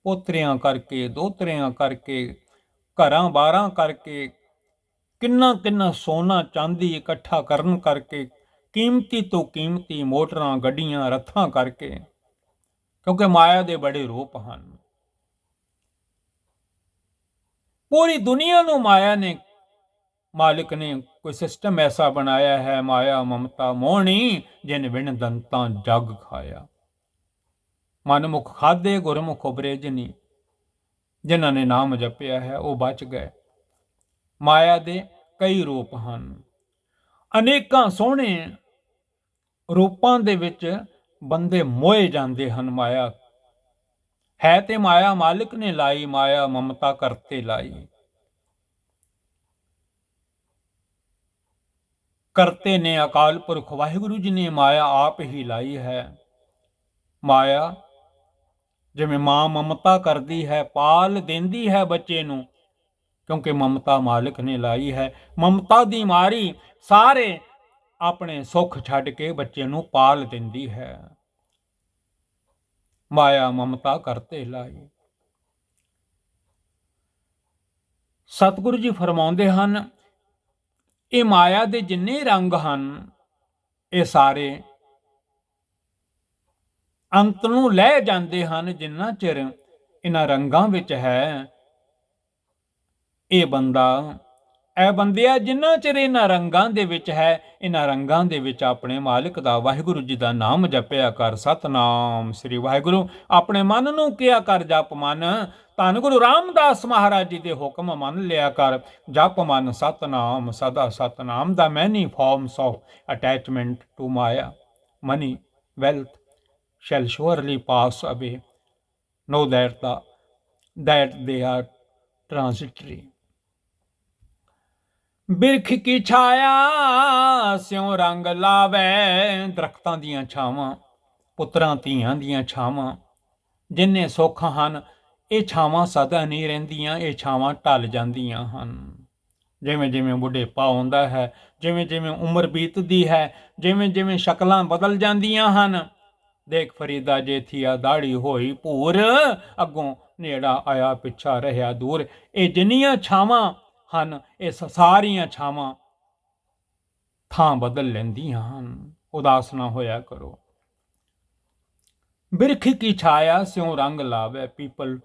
ਪੋਤਰਿਆਂ ਕਰਕੇ, ਦੋਤਰਿਆਂ ਕਰਕੇ, ਘਰਾਂ ਬਾਰਾਂ ਕਰਕੇ, ਕਿੰਨਾ ਕਿੰਨਾ ਸੋਨਾ ਚਾਂਦੀ ਇਕੱਠਾ ਕਰਨ ਕਰਕੇ, ਕੀਮਤੀ ਤੋਂ ਕੀਮਤੀ ਮੋਟਰਾਂ ਗੱਡੀਆਂ ਰੱਥਾਂ ਕਰਕੇ, ਕਿਉਂਕਿ ਮਾਇਆ ਦੇ ਬੜੇ ਰੂਪ ਹਨ। ਪੂਰੀ ਦੁਨੀਆ ਨੂੰ ਮਾਇਆ ਨੇ, ਮਾਲਿਕ ਨੇ ਕੋਈ ਸਿਸਟਮ ਐਸਾ ਬਣਾਇਆ ਹੈ, ਮਾਇਆ ਮਮਤਾ ਮੋਹਣੀ ਜਿਨ ਵਿਣ ਦੰਤਾਂ ਜਗ ਖਾਇਆ। ਮਨਮੁਖ ਖਾਦੇ ਗੁਰਮੁਖ ਉਬਰੇ ਜਿਨੀ, ਜਿਨ੍ਹਾਂ ਨੇ ਨਾਮ ਜਪਿਆ ਹੈ ਉਹ ਬਚ ਗਏ। ਮਾਇਆ ਦੇ ਕਈ ਰੂਪ ਹਨ, ਅਨੇਕਾਂ ਸੋਹਣੇ ਰੂਪਾਂ ਦੇ ਵਿੱਚ ਬੰਦੇ ਮੋਏ ਜਾਂਦੇ ਹਨ। ਮਾਇਆ ਹੈ ਤੇ ਮਾਇਆ ਮਾਲਿਕ ਨੇ ਲਾਈ, ਮਾਇਆ ਮਮਤਾ ਕਰਤੇ ਲਾਈ। ਕਰਤੇ ਨੇ ਅਕਾਲ ਪੁਰਖ ਵਾਹਿਗੁਰੂ ਜੀ ਨੇ ਮਾਇਆ ਆਪ ਹੀ ਲਾਈ ਹੈ। ਮਾਇਆ ਜਿਵੇਂ ਮਾਂ ਮਮਤਾ ਕਰਦੀ ਹੈ, ਪਾਲ ਦਿੰਦੀ ਹੈ ਬੱਚੇ ਨੂੰ, ਕਿਉਂਕਿ ਮਮਤਾ ਮਾਲਿਕ ਨੇ ਲਾਈ ਹੈ। ਮਮਤਾ ਦੀ ਮਾਰੀ ਸਾਰੇ ਆਪਣੇ ਸੁੱਖ ਛੱਡ ਕੇ ਬੱਚੇ ਨੂੰ ਪਾਲ ਦਿੰਦੀ ਹੈ। ਮਾਇਆ ਮਮਤਾ ਕਰਤੇ ਲਾਈ। ਸਤਿਗੁਰੂ ਜੀ ਫਰਮਾਉਂਦੇ ਹਨ, ਇਹ ਮਾਇਆ ਦੇ ਜਿੰਨੇ ਰੰਗ ਹਨ, ਇਹ ਸਾਰੇ ਅੰਤ ਨੂੰ ਲੈ ਜਾਂਦੇ ਹਨ। ਜਿੰਨਾ ਚਿਰ ਇਹਨਾਂ ਰੰਗਾਂ ਵਿੱਚ ਹੈ ਇਹ ਬੰਦਿਆ, ਜਿੰਨਾ ਚਿਰ ਇਹਨਾਂ ਰੰਗਾਂ ਦੇ ਵਿੱਚ ਹੈ, ਇਹਨਾਂ ਰੰਗਾਂ ਦੇ ਵਿੱਚ ਆਪਣੇ ਮਾਲਿਕ ਦਾ, ਵਾਹਿਗੁਰੂ ਜੀ ਦਾ ਨਾਮ ਜਪਿਆ ਕਰ। ਸਤਨਾਮ ਸ੍ਰੀ ਵਾਹਿਗੁਰੂ। ਆਪਣੇ ਮਨ ਨੂੰ ਕਿਹਾ ਕਰ ਜਪ ਮਨ। ਧੰਨ ਗੁਰੂ ਰਾਮਦਾਸ ਮਹਾਰਾਜ ਜੀ ਦੇ ਹੁਕਮ ਮੰਨ ਲਿਆ ਕਰ। ਜਪ ਮਨ ਸਤਨਾਮ ਸਦਾ ਸਤਨਾਮ। ਦਾ many forms of attachment to maya, money, wealth shall surely pass away. Know that they are transitory. ਬਿਰਖ ਕੀ ਛਾਇਆ ਸਿਉ ਰੰਗ ਲਾਵੇ। ਦਰਖਤਾਂ ਦੀਆਂ ਛਾਵਾਂ, ਪੁੱਤਰਾਂ ਧੀਆਂ ਦੀਆਂ ਛਾਵਾਂ, ਜਿੰਨੇ ਸੁੱਖ ਹਨ ਇਹ ਛਾਵਾਂ ਸਦਾ ਨਹੀਂ ਰਹਿੰਦੀਆਂ, ਇਹ ਛਾਵਾਂ ਢਲ ਜਾਂਦੀਆਂ ਹਨ। ਜਿਵੇਂ ਜਿਵੇਂ ਬੁਢੇਪਾ ਆਉਂਦਾ ਹੈ, ਜਿਵੇਂ ਜਿਵੇਂ ਉਮਰ ਬੀਤਦੀ ਹੈ, ਜਿਵੇਂ ਜਿਵੇਂ ਸ਼ਕਲਾਂ ਬਦਲ ਜਾਂਦੀਆਂ ਹਨ। ਦੇਖ ਫਰੀਦਾ ਜੇਥੀਆ ਦਾੜੀ ਹੋਈ ਭੂਰ, ਅੱਗੋਂ ਨੇੜਾ ਆਇਆ ਪਿੱਛਾ ਰਹਿਆ ਦੂਰ। ਇਹ ਜਿੰਨੀਆਂ ਛਾਵਾਂ ਹਨ ਇਹ ਸਾਰੀਆਂ ਛਾਵਾਂ ਥਾਂ ਬਦਲ ਲੈਂਦੀਆਂ ਹਨ। ਉਦਾਸ ਨਾ ਹੋਇਆ ਕਰੋ। ਬਿਰਖ ਕੀ ਛਾਇਆ ਸਿਉ ਰੰਗ ਲਾਵੇ। People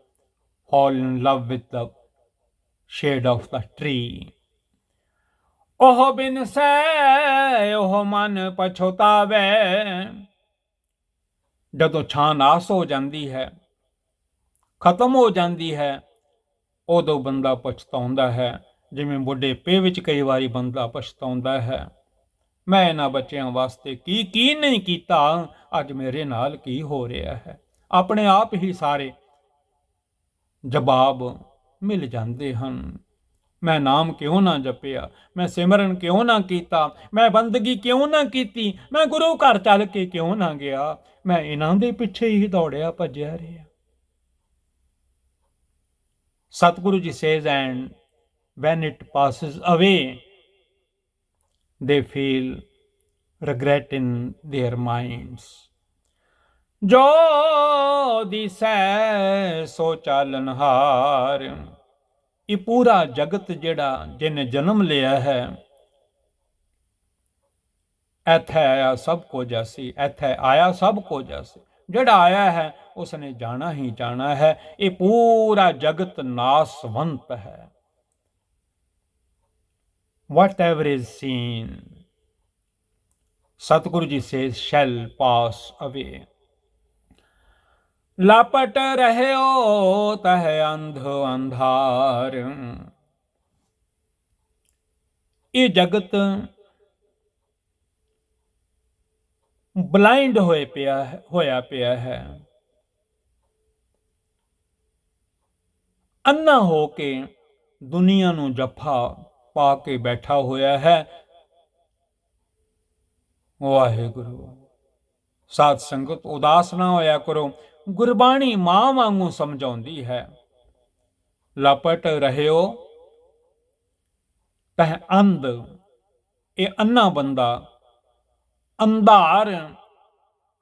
fall in love with the shade of the tree. ਉਹ ਬਿਨ ਸੈ ਉਹ ਮਨ ਪਛਤਾਵੇ। ਜਦੋਂ ਛਾਂ ਨਾਸ ਹੋ ਜਾਂਦੀ ਹੈ, ਖਤਮ ਹੋ ਜਾਂਦੀ ਹੈ, ਉਦੋਂ ਬੰਦਾ ਪਛਤਾਉਂਦਾ ਹੈ। ਜਿਵੇਂ ਬੁਢੇਪੇ ਵਿੱਚ ਕਈ ਵਾਰੀ ਬੰਦਾ ਪਛਤਾਉਂਦਾ ਹੈ, ਮੈਂ ਇਹਨਾਂ ਬੱਚਿਆਂ ਵਾਸਤੇ ਕੀ ਨਹੀਂ ਕੀਤਾ, ਅੱਜ ਮੇਰੇ ਨਾਲ ਕੀ ਹੋ ਰਿਹਾ ਹੈ। ਆਪਣੇ ਆਪ ਹੀ ਸਾਰੇ ਜਵਾਬ ਮਿਲ ਜਾਂਦੇ ਹਨ। ਮੈਂ ਨਾਮ ਕਿਉਂ ਨਾ ਜਪਿਆ, ਮੈਂ ਸਿਮਰਨ ਕਿਉਂ ਨਾ ਕੀਤਾ, ਮੈਂ ਬੰਦਗੀ ਕਿਉਂ ਨਾ ਕੀਤੀ, ਮੈਂ ਗੁਰੂ ਘਰ ਚੱਲ ਕੇ ਕਿਉਂ ਨਾ ਗਿਆ, ਮੈਂ ਇਹਨਾਂ ਦੇ ਪਿੱਛੇ ਹੀ ਦੌੜਿਆ ਭੱਜਿਆ ਰਿਹਾ। Satguru ji says, and when it passes away, they feel regret in their minds. ਜੋ ਦਿਸੈ ਸੋ ਚਾਲਨਹਾਰ। ਇਹ ਪੂਰਾ ਜਗਤ ਜਿਹੜਾ ਜਿਹਨੇ ਜਨਮ ਲਿਆ ਹੈ, ਇੱਥੇ ਆਇਆ ਸਭ ਕੁਝ ਅਸੀਂ, ਇੱਥੇ ਆਇਆ ਸਭ ਕੁਝ ਅਸੀਂ। ਜਿਹੜਾ ਆਇਆ ਹੈ ਉਸਨੇ ਜਾਣਾ ਹੀ ਜਾਣਾ ਹੈ। ਇਹ ਪੂਰਾ ਜਗਤ ਨਾਸਵੰਤ ਹੈ। Whatever is seen, Satguru ji says, shall pass away. ਲਾਪਟ ਰਹਿਓ ਤਹ ਅੰਧ ਅੰਧਾਰ। ਇਹ ਜਗਤ ਬਲਾਈਂਡ ਹੋਇਆ ਪਿਆ ਹੈ, ਅੰਨਾ ਹੋ ਕੇ ਦੁਨੀਆ ਨੂੰ ਜੱਫਾ ਪਾ ਕੇ ਬੈਠਾ ਹੋਇਆ ਹੈ। ਵਾਹਿਗੁਰੂ। ਸਾਧ ਸੰਗਤ ਉਦਾਸ ਨਾ ਹੋਇਆ ਕਰੋ। ਗੁਰਬਾਣੀ ਮਾਂ ਵਾਂਗੂ ਸਮਝਾਉਂਦੀ ਹੈ। ਲਪਟ ਰਹਿਓ ਤਹ ਅੰਧ। ਇਹ ਅੰਨਾ ਬੰਦਾ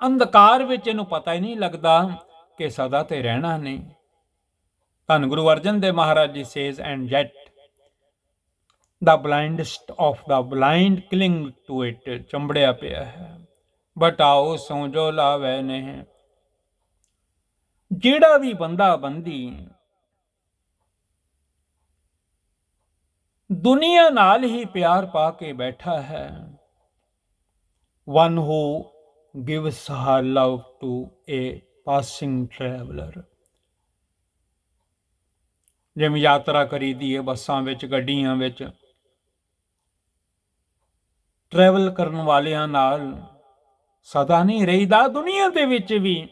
ਅੰਧਕਾਰ ਵਿੱਚ ਇਹਨੂੰ ਪਤਾ ਹੀ ਨਹੀਂ ਲੱਗਦਾ ਕਿ ਸਦਾ ਤੇ ਰਹਿਣਾ ਨਹੀਂ। ਧੰਨ Guru Arjan Dev Maharaj ji says, and yet the blindest of the blind cling to it, ਚੰਬੜਿਆ ਪਿਆ ਹੈ। ਬਟਾਓ ਸੋ ਜੋ ਲਾਵੇ ਨਹੀਂ। ਜਿਹੜਾ ਵੀ ਬੰਦਾ ਬੰਦੀ ਦੁਨੀਆ ਨਾਲ ਹੀ ਪਿਆਰ ਪਾ ਕੇ ਬੈਠਾ ਹੈ, one who gives her love to a passing traveler, ਜਿਵੇਂ ਯਾਤਰਾ ਕਰੀਦੀ ਹੈ ਬੱਸਾਂ ਵਿੱਚ, ਗੱਡੀਆਂ ਵਿੱਚ, ਟਰੈਵਲ ਕਰਨ ਵਾਲਿਆਂ ਨਾਲ ਸਦਾ ਨਹੀਂ ਰਹੀਦਾ, ਦੁਨੀਆ ਦੇ ਵਿੱਚ ਵੀ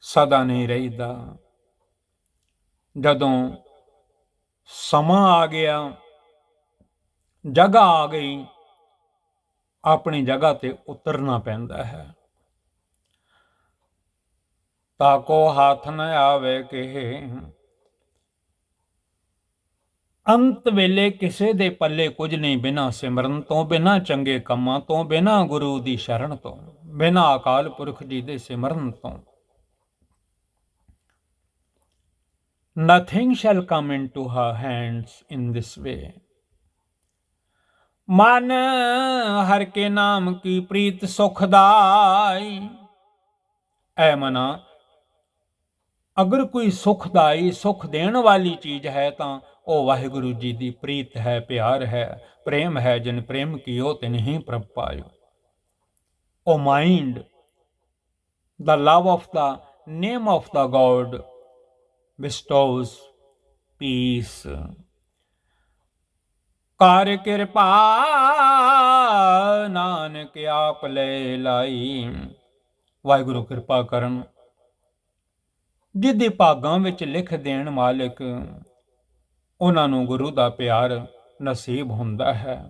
ਸਦਾ ਨਹੀਂ ਰਹੀਦਾ। ਜਦੋਂ ਸਮਾਂ ਆ ਗਿਆ, ਜਗ੍ਹਾ ਆ ਗਈ, ਆਪਣੀ ਜਗ੍ਹਾ ਤੇ ਉਤਰਨਾ ਪੈਂਦਾ ਹੈ। ਤਾਕੋ ਹੱਥ ਨ ਆਵੇ ਕਿਹੇ, ਅੰਤ ਵੇਲੇ ਕਿਸੇ ਦੇ ਪੱਲੇ ਕੁਝ ਨਹੀਂ, ਬਿਨਾਂ ਸਿਮਰਨ ਤੋਂ, ਬਿਨਾਂ ਚੰਗੇ ਕੰਮਾਂ ਤੋਂ, ਬਿਨਾਂ ਗੁਰੂ ਦੀ ਸ਼ਰਨ ਤੋਂ, ਬਿਨਾਂ ਅਕਾਲ ਪੁਰਖ ਜੀ ਦੇ ਸਿਮਰਨ ਤੋਂ। Nothing shall come into her hands in this way। ਮਨ ਹਰ ਕੇ ਨਾਮ ਕੀ ਪ੍ਰੀਤ ਸੁਖਦਾਈ। ਐ ਮਨਾ, ਅਗਰ ਕੋਈ ਸੁਖਦਾਈ, ਸੁਖ ਦੇਣ ਵਾਲੀ ਚੀਜ਼ ਹੈ ਤਾਂ ਉਹ ਵਾਹਿਗੁਰੂ ਜੀ ਦੀ ਪ੍ਰੀਤ ਹੈ, ਪਿਆਰ ਹੈ, ਪ੍ਰੇਮ ਹੈ। ਜਿਨ ਪ੍ਰੇਮ ਕੀਓ ਤਿਨ ਹੀ ਪ੍ਰਭ ਪਾਇਓ। ਉਹ mind, the love of the name of the God bestows peace। ਕਰ ਕਿਰਪਾ ਨਾਨਕ ਆਪ ਲੈ ਲਾਈ। ਵਾਹਿਗੁਰੂ ਕਿਰਪਾ ਕਰਨ, ਜਿਹਦੇ ਭਾਗਾਂ ਵਿੱਚ ਲਿਖ ਦੇਣ ਮਾਲਿਕ, ਉਹਨਾਂ ਨੂੰ ਗੁਰੂ ਦਾ ਪਿਆਰ ਨਸੀਬ ਹੁੰਦਾ ਹੈ।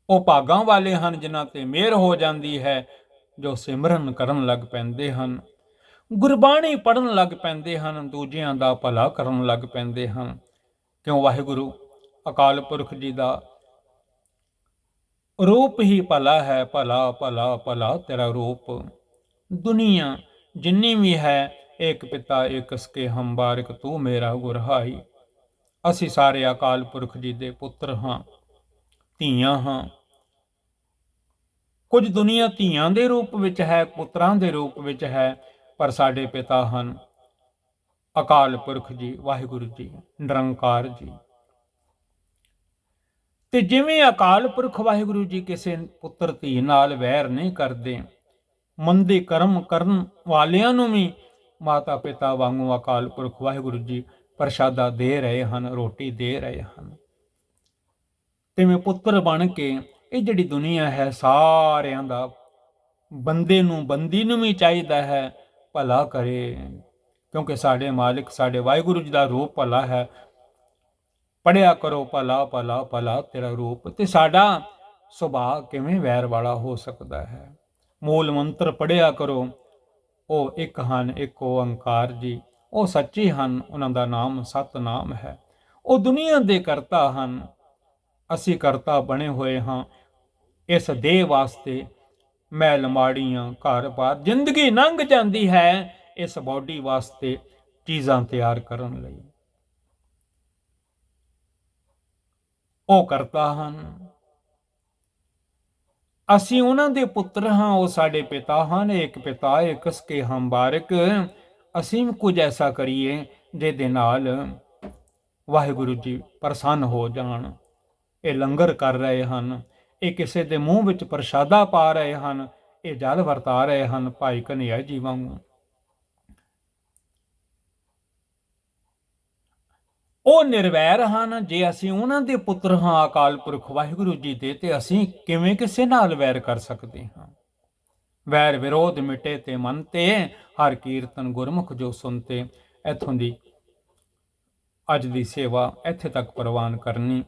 ਉਹ ਭਾਗਾਂ ਵਾਲੇ ਹਨ ਜਿਨ੍ਹਾਂ ਤੇ ਮਿਹਰ ਹੋ ਜਾਂਦੀ ਹੈ, ਜੋ ਸਿਮਰਨ ਕਰਨ ਲੱਗ ਪੈਂਦੇ ਹਨ, ਗੁਰਬਾਣੀ ਪੜ੍ਹਨ ਲੱਗ ਪੈਂਦੇ ਹਨ, ਦੂਜਿਆਂ ਦਾ ਭਲਾ ਕਰਨ ਲੱਗ ਪੈਂਦੇ ਹਨ। ਕਿਉਂ? ਵਾਹਿਗੁਰੂ ਅਕਾਲ ਪੁਰਖ ਜੀ ਦਾ ਰੂਪ ਹੀ ਭਲਾ ਹੈ। ਭਲਾ ਭਲਾ ਭਲਾ ਤੇਰਾ ਰੂਪ। ਦੁਨੀਆ ਜਿੰਨੀ ਵੀ ਹੈ, ਏਕ ਪਿਤਾ ਏਕਸ ਕੇ ਹਮ ਬਾਰਿਕ ਤੂੰ ਮੇਰਾ ਗੁਰਹਾਈ। ਅਸੀਂ ਸਾਰੇ ਅਕਾਲ ਪੁਰਖ ਜੀ ਦੇ ਪੁੱਤਰ ਹਾਂ, ਧੀਆਂ ਹਾਂ। ਕੁਝ ਦੁਨੀਆ ਧੀਆਂ ਦੇ ਰੂਪ ਵਿੱਚ ਹੈ, ਪੁੱਤਰਾਂ ਦੇ ਰੂਪ ਵਿੱਚ ਹੈ, ਪਰ ਸਾਡੇ ਪਿਤਾ ਹਨ ਅਕਾਲ ਪੁਰਖ ਜੀ, ਵਾਹਿਗੁਰੂ ਜੀ, ਨਿਰੰਕਾਰ ਜੀ। ਤੇ ਜਿਵੇਂ ਅਕਾਲ ਪੁਰਖ ਵਾਹਿਗੁਰੂ ਜੀ ਕਿਸੇ ਪੁੱਤਰ ਧੀ ਨਾਲ ਵੈਰ ਨਹੀਂ ਕਰਦੇ, ਮੰਦੇ ਕਰਮ ਕਰਨ ਵਾਲਿਆਂ ਨੂੰ ਵੀ ਮਾਤਾ ਪਿਤਾ ਵਾਂਗੂ ਅਕਾਲ ਪੁਰਖ ਵਾਹਿਗੁਰੂ ਜੀ ਪ੍ਰਸ਼ਾਦਾ ਦੇ ਰਹੇ ਹਨ, ਰੋਟੀ ਦੇ ਰਹੇ ਹਨ। ਤਿਵੇਂ ਪੁੱਤਰ ਬਣ ਕੇ ਇਹ ਜਿਹੜੀ ਦੁਨੀਆ ਹੈ, ਸਾਰਿਆਂ ਦਾ ਬੰਦੇ ਨੂੰ, ਬੰਦੀ ਨੂੰ ਵੀ ਚਾਹੀਦਾ ਹੈ ਭਲਾ ਕਰੇ, ਕਿਉਂਕਿ ਸਾਡੇ ਮਾਲਿਕ, ਸਾਡੇ ਵਾਹਿਗੁਰੂ ਜੀ ਦਾ ਰੂਪ ਭਲਾ ਹੈ। ਪੜਿਆ ਕਰੋ ਭਲਾ ਭਲਾ ਭਲਾ ਤੇਰਾ ਰੂਪ। ਤੇ ਸਾਡਾ ਸੁਭਾਅ ਕਿਵੇਂ ਵੈਰ ਵਾਲਾ ਹੋ ਸਕਦਾ ਹੈ? ਮੂਲ ਮੰਤਰ ਪੜਿਆ ਕਰੋ। ਉਹ ਇੱਕ ਹਨ, ਇੱਕ ਓੰਕਾਰ ਜੀ, ਉਹ ਸੱਚੇ ਹਨ, ਉਹਨਾਂ ਦਾ ਨਾਮ ਸਤਨਾਮ ਹੈ। ਉਹ ਦੁਨੀਆ ਦੇ ਕਰਤਾ ਹਨ, ਅਸੀਂ ਕਰਤਾ ਬਣੇ ਹੋਏ ਹਾਂ। ਇਸ ਦੇਹ ਵਾਸਤੇ ਮੈਲ ਮਾੜੀਆਂ, ਘਰ-ਬਾਰ, ਜ਼ਿੰਦਗੀ ਲੰਘ ਜਾਂਦੀ ਹੈ ਇਸ ਬਾਡੀ ਵਾਸਤੇ ਚੀਜ਼ਾਂ ਤਿਆਰ ਕਰਨ ਲਈ। ਉਹ ਕਰਤਾ ਹਨ, ਅਸੀਂ ਉਹਨਾਂ ਦੇ ਪੁੱਤਰ ਹਾਂ, ਉਹ ਸਾਡੇ ਪਿਤਾ ਹਨ। ਏਕ ਪਿਤਾ ਏਕਸ ਕੇ ਹਮ ਬਾਰਿਕ। ਅਸੀਂ ਕੁਝ ਐਸਾ ਕਰੀਏ ਜਿਹਦੇ ਨਾਲ ਵਾਹਿਗੁਰੂ ਜੀ ਪ੍ਰਸੰਨ ਹੋ ਜਾਣ। ਇਹ ਲੰਗਰ ਕਰ ਰਹੇ ਹਨ, ਇਹ ਕਿਸੇ ਦੇ ਮੂੰਹ ਵਿੱਚ ਪ੍ਰਸ਼ਾਦਾ ਪਾ ਰਹੇ ਹਨ, ਇਹ ਜਲ ਵਰਤਾ ਰਹੇ ਹਨ ਭਾਈ ਕਨ੍ਹਈਆ ਜੀ ਵਾਂਗੂ। ਉਹ ਨਿਰਵੈਰ ਹਨ। ਜੇ ਅਸੀਂ ਉਹਨਾਂ ਦੇ ਪੁੱਤਰ ਹਾਂ ਅਕਾਲ ਪੁਰਖ ਵਾਹਿਗੁਰੂ ਜੀ ਦੇ, ਤੇ ਅਸੀਂ ਕਿਵੇਂ ਕਿਸੇ ਨਾਲ ਵੈਰ ਕਰ ਸਕਦੇ ਹਾਂ? ਵੈਰ ਵਿਰੋਧ ਮਿਟੇ ਤੇ ਮਨ ਤੇ, ਹਰ ਕੀਰਤਨ ਗੁਰਮੁਖ ਜੋ ਸੁਨਤੇ। ਇੱਥੋਂ ਦੀ ਅੱਜ ਦੀ ਸੇਵਾ ਇੱਥੇ ਤੱਕ ਪ੍ਰਵਾਨ ਕਰਨੀ।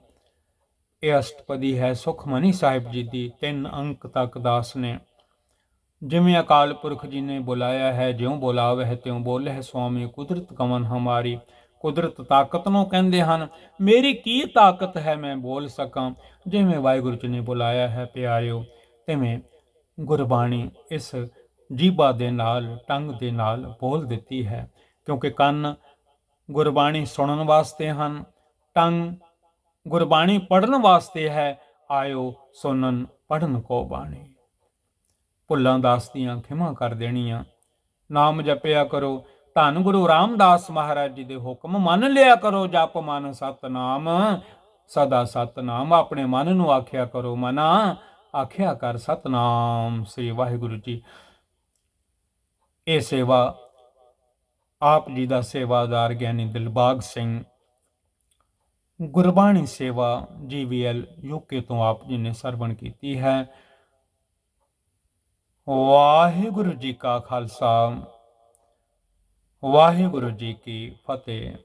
ਇਹ ਅਸ਼ਟਪਦੀ ਹੈ ਸੁਖਮਨੀ ਸਾਹਿਬ ਜੀ ਦੀ, 3 ਅੰਕ ਤੱਕ ਦਾਸ ਨੇ। ਜਿਵੇਂ ਅਕਾਲ ਪੁਰਖ ਜੀ ਨੇ ਬੁਲਾਇਆ ਹੈ, ਜਿਉਂ ਬੁਲਾਵਹਿ ਤਿਉਂ ਬੋਲੇ ਸੁਆਮੀ, ਕੁਦਰਤ ਕਵਨ ਹਮਾਰੀ। ਕੁਦਰਤ ਤਾਕਤ ਨੂੰ ਕਹਿੰਦੇ ਹਨ। ਮੇਰੀ ਕੀ ਤਾਕਤ ਹੈ ਮੈਂ ਬੋਲ ਸਕਾਂ? ਜਿਵੇਂ ਵਾਹਿਗੁਰੂ ਜੀ ਨੇ ਬੁਲਾਇਆ ਹੈ ਪਿਆਰਿਓ, ਤਿਵੇਂ ਗੁਰਬਾਣੀ ਇਸ ਜੀਭਾ ਦੇ ਨਾਲ, ਟੰਗ ਦੇ ਨਾਲ ਬੋਲ ਦਿੱਤੀ ਹੈ। ਕਿਉਂਕਿ ਕੰਨ ਗੁਰਬਾਣੀ ਸੁਣਨ ਵਾਸਤੇ ਹਨ, ਟੰਗ ਗੁਰਬਾਣੀ ਪੜ੍ਹਨ ਵਾਸਤੇ ਹੈ, ਆਇਓ ਸੁਣਨ ਪੜ੍ਹਨ ਕੋ ਬਾਣੀ। ਭੁੱਲਾਂ ਦਾਸਤੀਆਂ ਖਿਮਾ ਕਰ ਦੇਣੀਆਂ, ਨਾਮ ਜਪਿਆ ਕਰੋ। ਧੰਨ ਗੁਰੂ ਰਾਮਦਾਸ ਮਹਾਰਾਜ ਜੀ ਦੇ ਹੁਕਮ ਮੰਨ ਲਿਆ ਕਰੋ। ਜਪ ਮਨ ਸਤਨਾਮ, ਸਦਾ ਸਤਨਾਮ। ਆਪਣੇ ਮਨ ਨੂੰ ਆਖਿਆ ਕਰੋ, ਮਨਾ ਆਖਿਆ ਕਰ ਸਤਨਾਮ ਸ੍ਰੀ ਵਾਹਿਗੁਰੂ ਜੀ। ਇਹ ਸੇਵਾ ਆਪ ਜੀ ਦਾ ਸੇਵਾਦਾਰ ਗਿਆਨੀ ਦਿਲਬਾਗ ਸਿੰਘ, ਗੁਰਬਾਣੀ ਸੇਵਾ GVL UK ਤੋਂ ਆਪ ਜੀ ਨੇ ਸਰਵਣ ਕੀਤੀ ਹੈ। ਵਾਹਿਗੁਰੂ ਜੀ ਕਾ ਖਾਲਸਾ, ਵਾਹਿਗੁਰੂ ਜੀ ਕੀ ਫਤਿਹ।